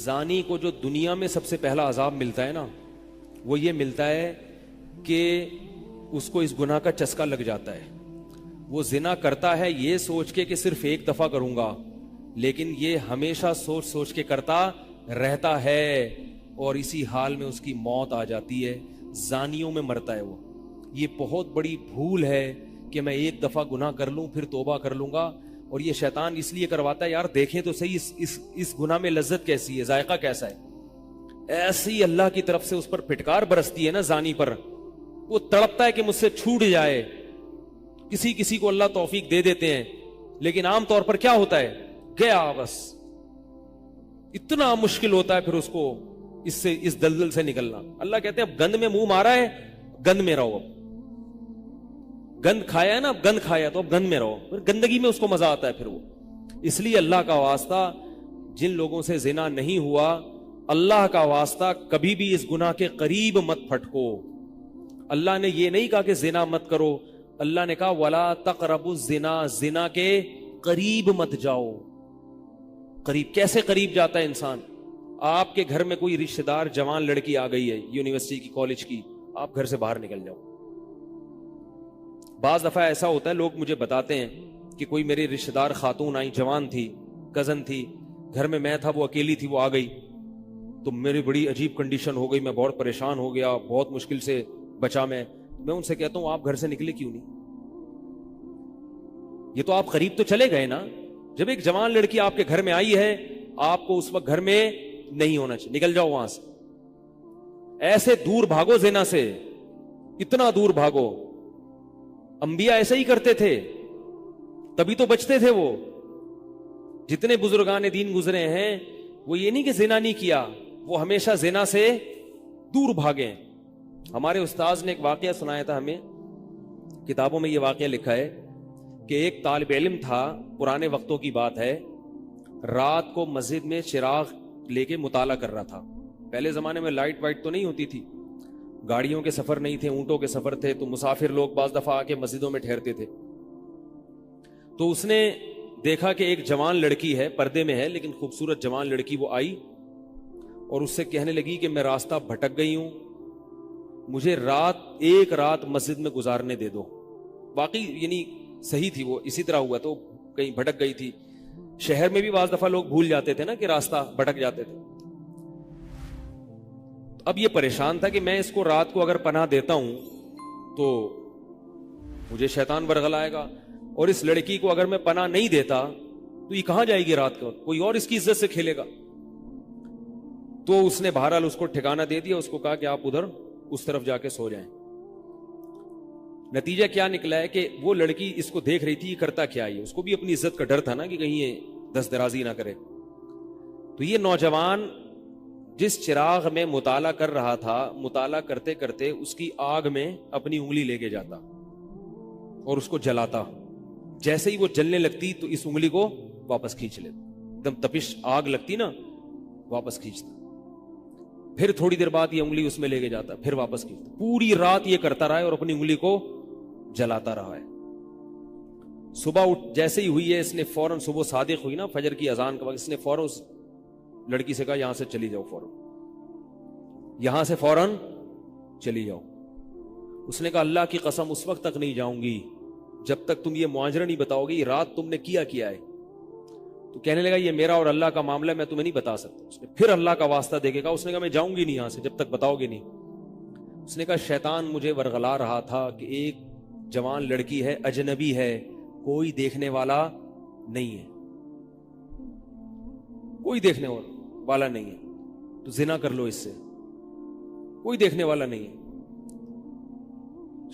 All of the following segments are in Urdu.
زانی کو جو دنیا میں سب سے پہلا عذاب ملتا ہے نا، وہ یہ ملتا ہے کہ اس کو اس گناہ کا چسکا لگ جاتا ہے. وہ زنا کرتا ہے یہ سوچ کے کہ صرف ایک دفعہ کروں گا، لیکن یہ ہمیشہ سوچ سوچ کے کرتا رہتا ہے، اور اسی حال میں اس کی موت آ جاتی ہے. زانیوں میں مرتا ہے وہ. یہ بہت بڑی بھول ہے کہ میں ایک دفعہ گناہ کر لوں پھر توبہ کر لوں گا. اور یہ شیطان اس لیے کرواتا ہے، یار دیکھیں تو صحیح اس گناہ میں لذت کیسی ہے، ذائقہ کیسا ہے. ایسی اللہ کی طرف سے اس پر پھٹکار برستی ہے نا زانی پر، وہ تڑپتا ہے کہ مجھ سے چھوٹ جائے. کسی کو اللہ توفیق دے دیتے ہیں، لیکن عام طور پر کیا ہوتا ہے، گیا بس. اتنا مشکل ہوتا ہے پھر اس کو اس دلدل سے نکلنا. اللہ کہتے ہیں اب گند میں منہ مارا ہے، گند میں رہو. اب گند کھایا ہے نا، اب گند کھایا تو اب گند میں رہو. پھر گندگی میں اس کو مزہ آتا ہے پھر وہ. اس لیے اللہ کا واسطہ جن لوگوں سے زنا نہیں ہوا، اللہ کا واسطہ کبھی بھی اس گناہ کے قریب مت پھٹکو. اللہ نے یہ نہیں کہا کہ زنا مت کرو، اللہ نے کہا وَلَا تَقْرَبُوا الزِّنَا، زنا کے قریب مت جاؤ. قریب کیسے قریب جاتا ہے انسان؟ آپ کے گھر میں کوئی رشتہ دار جوان لڑکی آ گئی ہے یونیورسٹی کی، کالج کی، آپ گھر سے باہر نکل جاؤ. بعض دفعہ ایسا ہوتا ہے، لوگ مجھے بتاتے ہیں کہ کوئی میری رشتہ دار خاتون آئی، جوان تھی، کزن تھی، گھر میں تھا، وہ اکیلی تھی، وہ آ گئی تو میری بڑی عجیب کنڈیشن ہو گئی، میں بہت پریشان ہو گیا، بہت مشکل سے بچا. میں ان سے کہتا ہوں آپ گھر سے نکلے کیوں نہیں؟ یہ تو آپ قریب تو چلے گئے نا. جب ایک جوان لڑکی آپ کے گھر میں آئی ہے، آپ کو اس وقت گھر میں نہیں ہونا چاہیے، نکل جاؤ وہاں سے. ایسے دور بھاگو زنا سے، اتنا دور بھاگو. انبیاء ایسے ہی کرتے تھے، تبھی تو بچتے تھے. وہ جتنے بزرگان دین گزرے ہیں، وہ یہ نہیں کہ زنا نہیں کیا، وہ ہمیشہ زنا سے دور بھاگے. ہمارے استاذ نے ایک واقعہ سنایا تھا ہمیں، کتابوں میں یہ واقعہ لکھا ہے کہ ایک طالب علم تھا، پرانے وقتوں کی بات ہے، رات کو مسجد میں چراغ لے کے مطالعہ کر رہا تھا. پہلے زمانے میں لائٹ وائٹ تو نہیں ہوتی تھی، گاڑیوں کے سفر نہیں تھے، اونٹوں کے سفر تھے، تو مسافر لوگ بعض دفعہ آ کے مسجدوں میں ٹھہرتے تھے. تو اس نے دیکھا کہ ایک جوان لڑکی ہے، پردے میں ہے لیکن خوبصورت جوان لڑکی. وہ آئی اور اس سے کہنے لگی کہ میں راستہ بھٹک گئی ہوں، مجھے ایک رات مسجد میں گزارنے دے دو. واقعی یعنی صحیح تھی، وہ اسی طرح ہوا، تو کہیں بھٹک گئی تھی. شہر میں بھی بعض دفعہ لوگ بھول جاتے تھے نا کہ راستہ بھٹک جاتے تھے. اب یہ پریشان تھا کہ میں اس کو رات کو اگر پناہ دیتا ہوں تو مجھے شیطان برگلائے گا، اور اس لڑکی کو اگر میں پناہ نہیں دیتا تو یہ کہاں جائے گی رات کو، کوئی اور اس کی عزت سے کھیلے گا. تو اس نے بہرحال اس کو ٹھکانہ دے دیا، اس کو کہا کہ آپ ادھر اس طرف جا کے سو جائیں. نتیجہ کیا نکلا ہے کہ وہ لڑکی اس کو دیکھ رہی تھی یہ کرتا کیا ہے، اس کو بھی اپنی عزت کا ڈر تھا نا کہ کہیں یہ دست درازی نہ کرے. تو یہ نوجوان جس چراغ میں مطالعہ کر رہا تھا، مطالعہ کرتے کرتے اس کی آگ میں اپنی انگلی لے کے جاتا اور اس کو جلاتا. جیسے ہی وہ جلنے لگتی تو اس انگلی کو واپس کھینچ لیتا، ایک دم تپش آگ لگتی نا، واپس کھینچتا. پھر تھوڑی دیر بعد یہ انگلی اس میں لے کے جاتا، پھر واپس کھینچتا. پوری رات یہ کرتا رہا ہے اور اپنی انگلی کو جلاتا رہا ہے. صبح جیسے ہی ہوئی ہے، اس نے فوراً، صبح صادق ہوئی نا فجر کی اذان کا وقت، اس نے فوراً اس لڑکی سے کہا یہاں سے چلی جاؤ، فوراً یہاں سے فوراً چلی جاؤ. اس نے کہا اللہ کی قسم اس وقت تک نہیں جاؤں گی جب تک تم یہ معاجرہ نہیں بتاؤ گی رات تم نے کیا ہے. تو کہنے لگا یہ میرا اور اللہ کا معاملہ ہے، میں تمہیں نہیں بتا سکتا. اس نے پھر اللہ کا واسطہ دے کے کہا، اس نے کہا میں جاؤں گی نہیں یہاں سے جب تک بتاؤ گے نہیں. اس نے کہا شیطان مجھے ورغلا رہا تھا کہ ایک جوان لڑکی ہے، اجنبی ہے، کوئی دیکھنے والا نہیں ہے، کوئی دیکھنے والا نہیں ہے، تو زنا کر لو اس سے، کوئی دیکھنے والا نہیں ہے.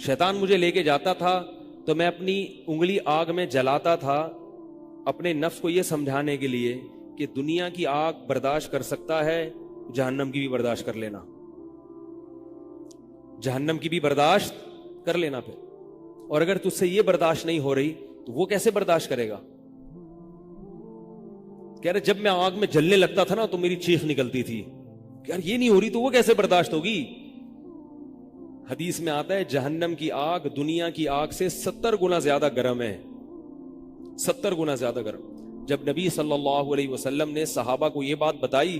شیطان مجھے لے کے جاتا تھا تو میں اپنی انگلی آگ میں جلاتا تھا، اپنے نفس کو یہ سمجھانے کے لیے کہ دنیا کی آگ برداشت کر سکتا ہے، جہنم کی بھی برداشت کر لینا، جہنم کی بھی برداشت کر لینا. پھر اور اگر تجھ سے یہ برداشت نہیں ہو رہی تو وہ کیسے برداشت کرے گا؟ کہہ رہے جب میں آگ میں جلنے لگتا تھا نا تو میری چیخ نکلتی تھی، یار یہ نہیں ہو رہی تو وہ کیسے برداشت ہوگی. حدیث میں آتا ہے جہنم کی آگ دنیا کی آگ سے 70 گنا زیادہ گرم ہے، 70 گنا زیادہ گرم. جب نبی صلی اللہ علیہ وسلم نے صحابہ کو یہ بات بتائی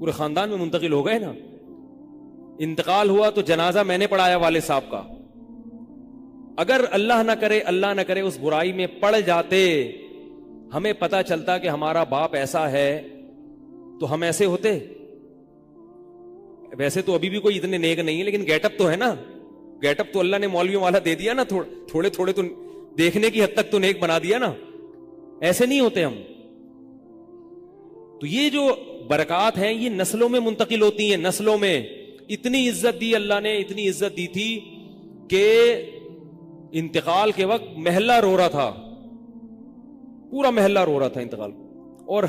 پورے خاندان میں منتقل ہو گئے نا. انتقال ہوا تو جنازہ میں نے پڑھایا والد صاحب کا. اگر اللہ نہ کرے اس برائی میں پڑ جاتے, ہمیں پتا چلتا کہ ہمارا باپ ایسا ہے, تو ہم ایسے ہوتے؟ ویسے تو ابھی بھی کوئی اتنے نیک نہیں ہے, لیکن گیٹ اپ تو ہے نا. گیٹ اپ تو اللہ نے مولویوں والا دے دیا نا, تھوڑے تھوڑے تو دیکھنے کی حد تک تو نیک بنا دیا نا. ایسے نہیں ہوتے ہم. تو یہ جو برکات ہیں یہ نسلوں میں منتقل ہوتی ہیں. نسلوں میں اتنی عزت دی اللہ نے, اتنی عزت دی تھی کہ انتقال کے وقت محلہ رو رہا تھا, پورا محلہ رو رہا تھا انتقال. اور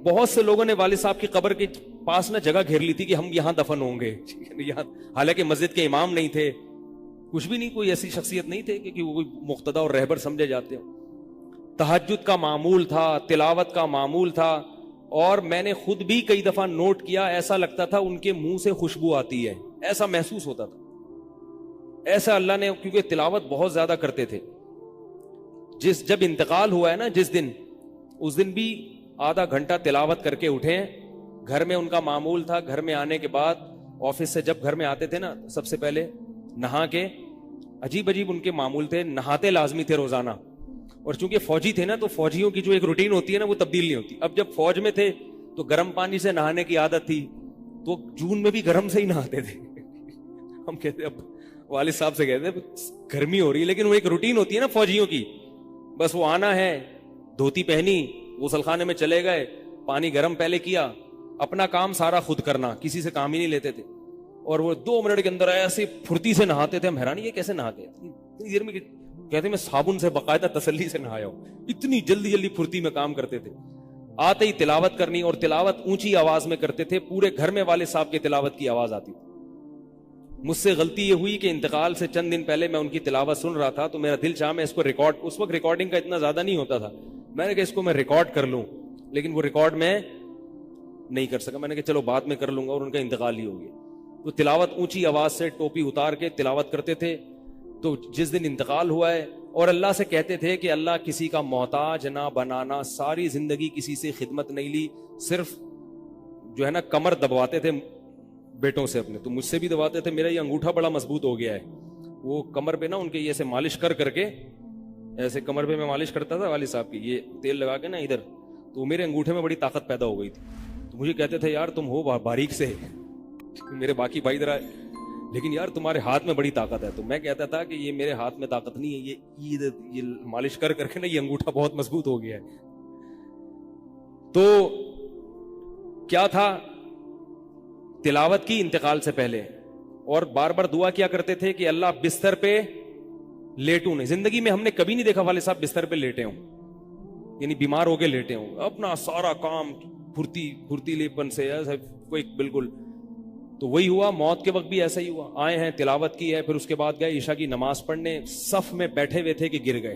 بہت سے لوگوں نے والد صاحب کی قبر کے پاس نہ جگہ گھیر لی تھی کہ ہم یہاں دفن ہوں گے. حالانکہ مسجد کے امام نہیں تھے, کچھ بھی نہیں, کوئی ایسی شخصیت نہیں تھے کہ وہ کوئی مقتدی اور رہبر سمجھے جاتے ہو. تہجد کا معمول تھا, تلاوت کا معمول تھا. اور میں نے خود بھی کئی دفعہ نوٹ کیا, ایسا لگتا تھا ان کے منہ سے خوشبو آتی ہے, ایسا محسوس ہوتا تھا. ایسا اللہ نے, کیونکہ تلاوت بہت زیادہ کرتے تھے. جب انتقال ہوا ہے نا جس دن, اس دن بھی آدھا گھنٹہ تلاوت کر کے اٹھے. گھر میں ان کا معمول تھا, گھر میں آنے کے بعد آفس سے جب گھر میں آتے تھے نا, سب سے پہلے نہا کے, عجیب ان کے معمول تھے, نہاتے لازمی تھے روزانہ. اور چونکہ فوجی تھے نا, تو فوجیوں کی جو ایک روٹین ہوتی ہے نا, وہ تبدیل نہیں ہوتی. اب جب فوج میں تھے تو گرم پانی سے نہانے کی عادت تھی, تو جون میں بھی گرم سے ہی نہاتے تھے. ہم کہتے, اب والد صاحب سے کہتے گرمی ہو رہی ہے, لیکن وہ ایک روٹین ہوتی ہے نا فوجیوں کی. بس وہ آنا ہے, دھوتی پہنی, غسل خانے میں چلے گئے, پانی گرم پہلے کیا, اپنا کام سارا خود کرنا, کسی سے کام ہی نہیں لیتے تھے. اور وہ 2 منٹ کے اندر ایسے پھرتی سے نہاتے تھے. ہم حیران, یہ کیسے نہاتے ہیں اتنی دیر میں؟ کہتے میں صابن سے باقاعدہ تسلی سے نہایا ہوں. اتنی جلدی پھرتی میں کام کرتے تھے. آتے ہی تلاوت کرنی, اور تلاوت اونچی آواز میں کرتے تھے. پورے گھر میں والد صاحب کے تلاوت کی آواز آتی تھی. مجھ سے غلطی یہ ہوئی کہ انتقال سے چند دن پہلے میں ان کی تلاوت سن رہا تھا, تو میرا دل چاہا میں اس کو ریکارڈ, اس وقت ریکارڈنگ کا اتنا زیادہ نہیں ہوتا تھا, میں نے کہا اس کو میں ریکارڈ کر لوں, لیکن وہ ریکارڈ میں نہیں کر سکا. میں نے کہا چلو بعد میں کر لوں گا, اور ان کا انتقال ہی ہو گیا. تو تلاوت اونچی آواز سے ٹوپی اتار کے تلاوت کرتے تھے. تو جس دن انتقال ہوا ہے, اور اللہ سے کہتے تھے کہ اللہ کسی کا محتاج نہ بنانا, ساری زندگی کسی سے خدمت نہیں لی, صرف جو ہے نا کمر دبواتے تھے بیٹوں سے اپنے. تو مجھ سے بھی دبواتے تھے, میرا یہ انگوٹھا بڑا مضبوط ہو گیا ہے. وہ کمر پہ نا ان کے یہ ایسے مالش کر کے, ایسے کمر پہ میں مالش کرتا تھا والد صاحب کی, یہ تیل لگا کے نا ادھر, تو میرے انگوٹھے میں بڑی طاقت پیدا ہو گئی تھی. تو مجھے کہتے تھے یار تم ہو باریک سے, میرے باقی بھائی ذرا, لیکن یار تمہارے ہاتھ میں بڑی طاقت ہے. تو میں کہتا تھا کہ یہ میرے ہاتھ میں طاقت نہیں ہے, یہ مالش کر کے نا یہ انگوٹھا بہت مضبوط ہو گیا ہے. تو کیا تھا, تلاوت کی انتقال سے پہلے, اور بار بار دعا کیا کرتے تھے کہ اللہ بستر پہ لیٹوں نہیں. زندگی میں ہم نے کبھی نہیں دیکھا والد صاحب بستر پہ لیٹے ہوں, یعنی بیمار ہو کے لیٹے ہوں. اپنا سارا کام پھرتیلے پن سے کوئی بالکل. تو وہی ہوا, موت کے وقت بھی ایسا ہی ہوا. آئے ہیں, تلاوت کی ہے, پھر اس کے بعد گئے عشاء کی نماز پڑھنے. صف میں بیٹھے ہوئے تھے کہ گر گئے,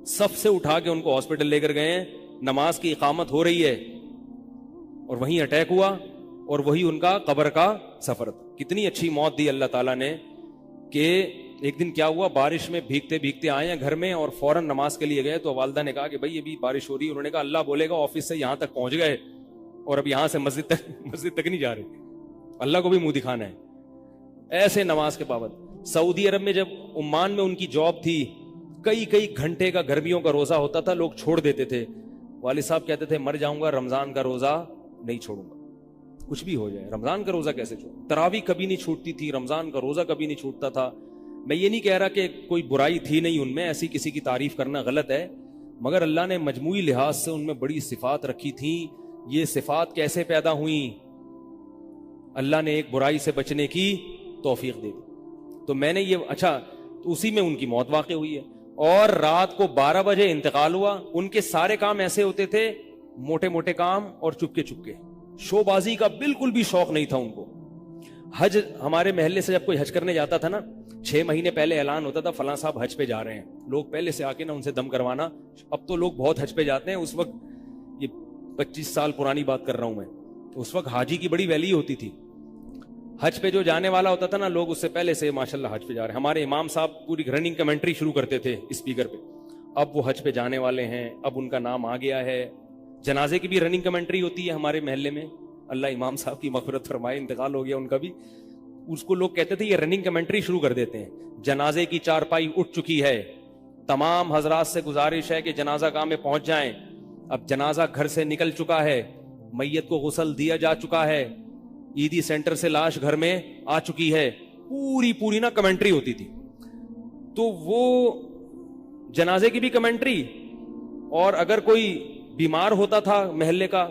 صف سے اٹھا کے ان کو ہاسپٹل لے کر گئے ہیں. نماز کی اقامت ہو رہی ہے اور وہیں اٹیک ہوا, اور وہی ان کا قبر کا سفر تھا. کتنی اچھی موت دی اللہ تعالیٰ نے کہ ایک دن کیا ہوا, بارش میں بھیگتے بھیگتے آئے ہیں گھر میں, اور فوراً نماز کے لیے گئے. تو والدہ نے کہا کہ بھائی ابھی بارش ہو رہی ہے. انہوں نے کہا اللہ بولے گا آفس سے یہاں تک پہنچ گئے, اور اب یہاں سے مسجد تک نہیں جا رہے, اللہ کو بھی منہ دکھانا ہے. ایسے نماز کے پابند. سعودی عرب میں جب عمان میں ان کی جاب تھی, کئی گھنٹے کا گرمیوں کا روزہ ہوتا تھا, لوگ چھوڑ دیتے تھے. والد صاحب کہتے تھے مر جاؤں گا, رمضان کا روزہ نہیں چھوڑوں گا, کچھ بھی ہو جائے رمضان کا روزہ کیسے چھوڑوں. تراویح کبھی نہیں چھوٹتی تھی, رمضان کا روزہ کبھی نہیں چھوٹتا تھا. میں یہ نہیں کہہ رہا کہ کوئی برائی تھی نہیں ان میں, ایسی کسی کی تعریف کرنا غلط ہے, مگر اللہ نے مجموعی لحاظ سے ان میں بڑی صفات رکھی تھیں. یہ صفات کیسے پیدا ہوئیں؟ اللہ نے ایک برائی سے بچنے کی توفیق دے دی. تو میں نے یہ تو اسی میں ان کی موت واقع ہوئی ہے. اور رات کو 12 بجے انتقال ہوا. ان کے سارے کام ایسے ہوتے تھے, موٹے موٹے کام اور چپکے. شو بازی کا بالکل بھی شوق نہیں تھا ان کو. حج, ہمارے محلے سے جب کوئی حج کرنے جاتا تھا نا, 6 مہینے پہلے اعلان ہوتا تھا فلاں صاحب حج پہ جا رہے ہیں. لوگ پہلے سے آ کے نا ان سے دم کروانا. اب تو لوگ بہت حج پہ جاتے ہیں, اس وقت یہ 25 سال پرانی بات کر رہا ہوں میں, اس وقت حاجی کی بڑی ویلیو ہوتی تھی. حج پہ جو جانے والا ہوتا تھا نا, لوگ اس سے پہلے سے ماشاءاللہ حج پہ جا رہے ہیں. ہمارے امام صاحب پوری رننگ کمنٹری شروع کرتے تھے اسپیکر پہ, اب وہ حج پہ جانے والے ہیں, اب ان کا نام آ گیا ہے. جنازے کی بھی رننگ کمنٹری ہوتی ہے ہمارے محلے میں, اللہ امام صاحب کی مغفرت فرمائے, انتقال ہو گیا ان کا بھی. اس کو لوگ کہتے تھے یہ رننگ کمنٹری شروع کر دیتے ہیں. جنازے کی چارپائی اٹھ چکی ہے, تمام حضرات سے گزارش ہے کہ جنازہ گاہ میں پہنچ جائیں. اب جنازہ گھر سے نکل چکا ہے, میت کو غسل دیا جا چکا ہے, عیدی سینٹر سے لاش گھر میں آ چکی ہے. پوری نا کمنٹری ہوتی تھی. تو وہ جنازے کی بھی کمنٹری, اور اگر کوئی بیمار ہوتا تھا محلے کا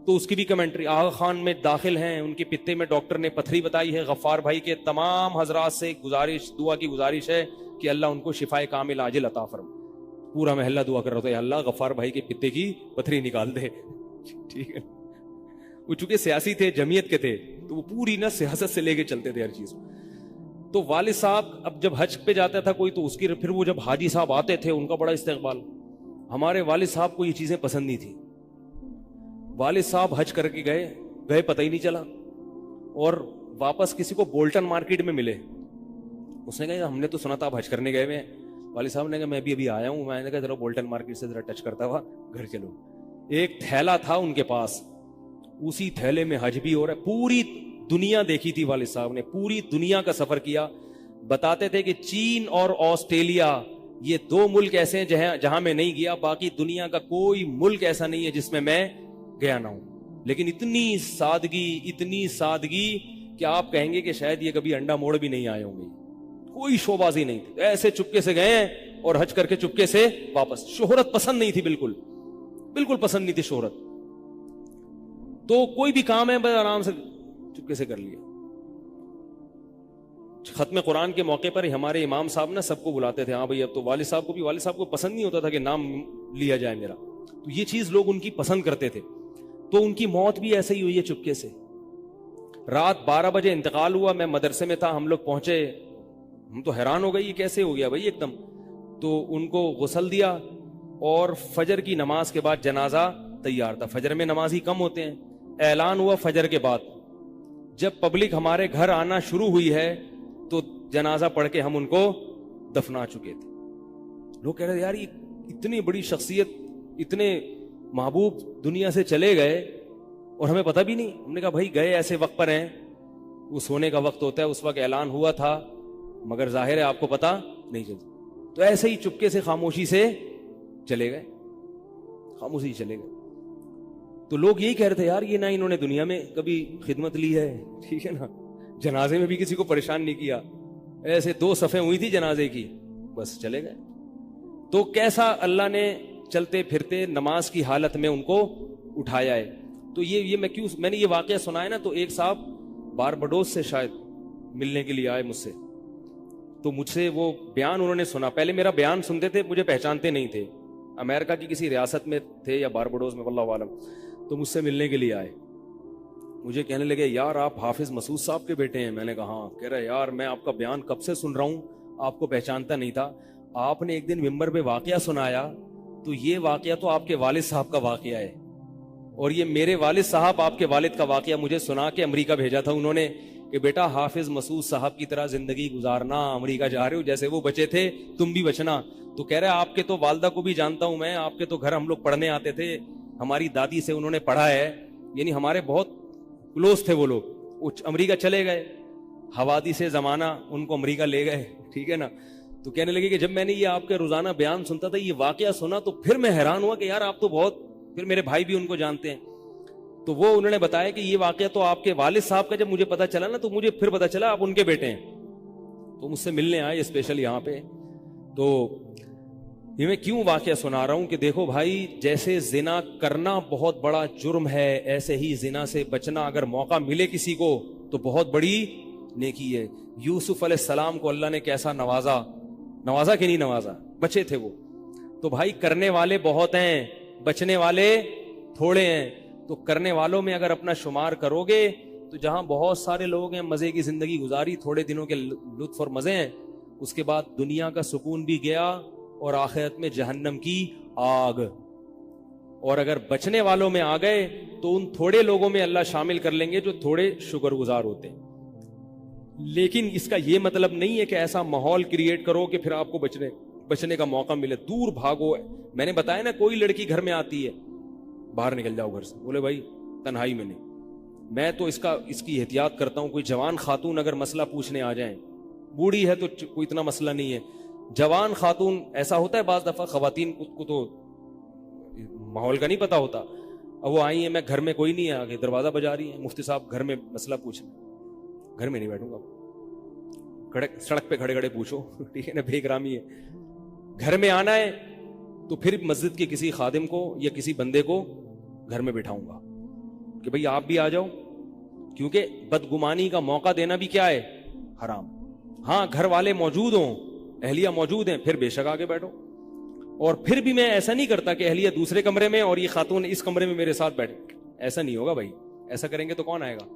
تو اس کی بھی کمنٹری. آغا خان میں داخل ہیں, ان کے پتے میں ڈاکٹر نے پتھری بتائی ہے. غفار بھائی کے تمام حضرات سے گزارش, دعا کی گزارش ہے کہ اللہ ان کو شفائے کامل عاجل عطا فرمائے. پورا محلہ دعا کر رہا تھا, اللہ غفار بھائی کے پتے کی پتھری نکال دے. ٹھیک ہے, وہ چونکہ سیاسی تھے, جمعیت کے تھے, تو وہ پوری نا سیاست سے لے کے چلتے تھے ہر چیز. تو والد صاحب اب جب حج پہ جاتا تھا کوئی, تو اس کی پھر وہ جب حاجی صاحب آتے تھے ان کا بڑا استقبال. ہمارے والد صاحب کو یہ چیزیں پسند نہیں تھی. والد صاحب حج کر کے گئے پتہ ہی نہیں چلا, اور واپس کسی کو بولٹن مارکیٹ میں ملے. اس نے کہا ہم نے تو سنا تھا آپ حج کرنے گئے ہوئے. والد صاحب نے کہا میں بھی ابھی آیا ہوں. میں نے کہا ذرا بولٹن مارکیٹ سے ذرا ٹچ کرتا ہوا گھر چلو. ایک تھیلا تھا ان کے پاس, اسی تھیلے میں حج بھی ہو رہا ہے. پوری دنیا دیکھی تھی والد صاحب نے, پوری دنیا کا سفر کیا. بتاتے تھے کہ چین اور آسٹریلیا یہ 2 ملک ایسے ہیں جہاں میں نہیں گیا, باقی دنیا کا کوئی ملک ایسا نہیں ہے جس میں گیا نہ ہوں. لیکن اتنی سادگی کہ آپ کہیں گے کہ شاید یہ کبھی انڈا موڑ بھی نہیں آئے ہوں گے. کوئی شوبازی نہیں تھی, ایسے چپکے سے گئے اور حج کر کے چپکے سے واپس. شہرت پسند نہیں تھی, بالکل پسند نہیں تھی شہرت. تو کوئی بھی کام ہے بس آرام سے چپکے سے کر لیا. ختم قرآن کے موقع پر ہمارے امام صاحب نا سب کو بلاتے تھے. ہاں بھائی, اب تو والد صاحب کو پسند نہیں ہوتا تھا کہ نام لیا جائے میرا, تو یہ چیز لوگ ان کی پسند کرتے تھے. تو ان کی موت بھی ایسے ہی ہوئی ہے چپکے سے. رات 12 بجے انتقال ہوا, میں مدرسے میں تھا, ہم لوگ پہنچے, ہم تو حیران ہو گئے یہ کیسے ہو گیا بھائی ایک دم. تو ان کو غسل دیا, اور فجر کی نماز کے بعد جنازہ تیار تھا. فجر میں نمازی کم ہوتے ہیں. اعلان ہوا فجر کے بعد. جب پبلک ہمارے گھر آنا شروع ہوئی ہے تو جنازہ پڑھ کے ہم ان کو دفنا چکے تھے. لوگ کہہ رہے تھے یار یہ اتنی بڑی شخصیت, اتنے محبوب دنیا سے چلے گئے اور ہمیں پتہ بھی نہیں. ہم نے کہا بھائی گئے ایسے وقت پر ہیں, وہ سونے کا وقت ہوتا ہے, اس وقت اعلان ہوا تھا, مگر ظاہر ہے آپ کو پتہ نہیں چلتا. تو ایسے ہی چپکے سے خاموشی سے چلے گئے. تو لوگ یہی کہہ رہے تھے یار یہ نہ انہوں نے دنیا میں کبھی خدمت لی ہے, ٹھیک ہے نا, جنازے میں بھی کسی کو پریشان نہیں کیا, ایسے 2 صفیں ہوئی تھی جنازے کی, بس چلے گئے. تو کیسا اللہ نے چلتے پھرتے نماز کی حالت میں ان کو اٹھایا ہے. تو یہ میں نے یہ واقعہ سنا ہے نا, تو ایک صاحب باربڈوس سے شاید ملنے کے لیے آئے مجھ سے. تو مجھ سے وہ بیان انہوں نے سنا, پہلے میرا بیان سنتے تھے, مجھے پہچانتے نہیں تھے, امریکہ کی کسی ریاست میں تھے یا باربڈوس میں واللہ عالم. تو مجھ سے ملنے کے لیے آئے, مجھے کہنے لگے یار آپ حافظ مسعود صاحب کے بیٹے ہیں. میں نے کہا ہاں. کہہ رہا یار میں آپ کا بیان کب سے سن رہا ہوں, آپ کو پہچانتا نہیں تھا. آپ نے ایک دن ممبر پہ واقعہ سنایا, تو یہ واقعہ تو آپ کے والد صاحب کا واقعہ ہے, اور یہ میرے والد صاحب آپ کے والد کا واقعہ مجھے سنا کے امریکہ بھیجا تھا انہوں نے کہ بیٹا حافظ مسعود صاحب کی طرح زندگی گزارنا, امریکہ جا رہے ہو جیسے وہ بچے تھے تم بھی بچنا. تو کہہ رہا آپ کے تو والدہ کو بھی جانتا ہوں میں, آپ کے تو گھر ہم لوگ پڑھنے آتے تھے, ہماری دادی سے انہوں نے پڑھا ہے, یعنی ہمارے بہت کلوز تھے وہ لوگ. وہ امریکہ چلے گئے, حوادث زمانہ ان کو امریکہ لے گئے, ٹھیک ہے نا. تو کہنے لگے کہ جب میں نے یہ آپ کے روزانہ بیان سنتا تھا, یہ واقعہ سنا, تو پھر میں حیران ہوا کہ یار آپ تو بہت, پھر میرے بھائی بھی ان کو جانتے ہیں. تو وہ انہوں نے بتایا کہ یہ واقعہ تو آپ کے والد صاحب کا جب مجھے پتا چلا نا, تو مجھے پھر پتا چلا آپ ان کے بیٹے ہیں. تو مجھ سے ملنے آئے اسپیشل یہاں پہ. تو یہ میں کیوں واقعہ سنا رہا ہوں کہ دیکھو بھائی, جیسے زنا کرنا بہت بڑا جرم ہے, ایسے ہی زنا سے بچنا اگر موقع ملے کسی کو تو بہت بڑی نیکی ہے. یوسف علیہ السلام کو اللہ نے کیسا نوازا کہ نہیں نوازا, بچے تھے وہ. تو بھائی کرنے والے بہت ہیں, بچنے والے تھوڑے ہیں. تو کرنے والوں میں اگر اپنا شمار کرو گے تو جہاں بہت سارے لوگ ہیں, مزے کی زندگی گزاری, تھوڑے دنوں کے لطف اور مزے ہیں, اس کے بعد دنیا کا سکون بھی گیا اور آخرت میں جہنم کی آگ. اور اگر بچنے والوں میں آ گئے تو ان تھوڑے لوگوں میں اللہ شامل کر لیں گے جو تھوڑے شکر گزار ہوتے ہیں. لیکن اس کا یہ مطلب نہیں ہے کہ ایسا ماحول کریٹ کرو کہ پھر آپ کو بچنے کا موقع ملے. دور بھاگو. میں نے بتایا نا, کوئی لڑکی گھر میں آتی ہے, باہر نکل جاؤ گھر سے, بولے بھائی تنہائی میں نہیں, میں تو اس کی احتیاط کرتا ہوں. کوئی جوان خاتون اگر مسئلہ پوچھنے آ جائیں, بوڑھی ہے تو کوئی اتنا مسئلہ نہیں ہے, جوان خاتون ایسا ہوتا ہے بعض دفعہ خواتین کو تو ماحول کا نہیں پتا ہوتا, اب وہ آئی ہیں, میں گھر میں کوئی نہیں ہے, آگے دروازہ بجا رہی ہیں, مفتی صاحب گھر میں مسئلہ پوچھنا. گھر میں نہیں بیٹھوں گا, سڑک پہ کھڑے کھڑے پوچھو, ٹھیک ہے نا, بے اکرامی ہے. گھر میں آنا ہے تو پھر مسجد کے کسی خادم کو یا کسی بندے کو گھر میں بٹھاؤں گا کہ بھئی آپ بھی آ جاؤ, کیونکہ بدگمانی کا موقع دینا بھی کیا ہے, حرام. ہاں گھر والے موجود ہوں, اہلیہ موجود ہیں, پھر بے شک آگے بیٹھو. اور پھر بھی میں ایسا نہیں کرتا کہ اہلیہ دوسرے کمرے میں اور یہ خاتون اس کمرے میں میرے ساتھ بیٹھے, ایسا نہیں ہوگا بھائی. ایسا کریں گے تو کون آئے گا؟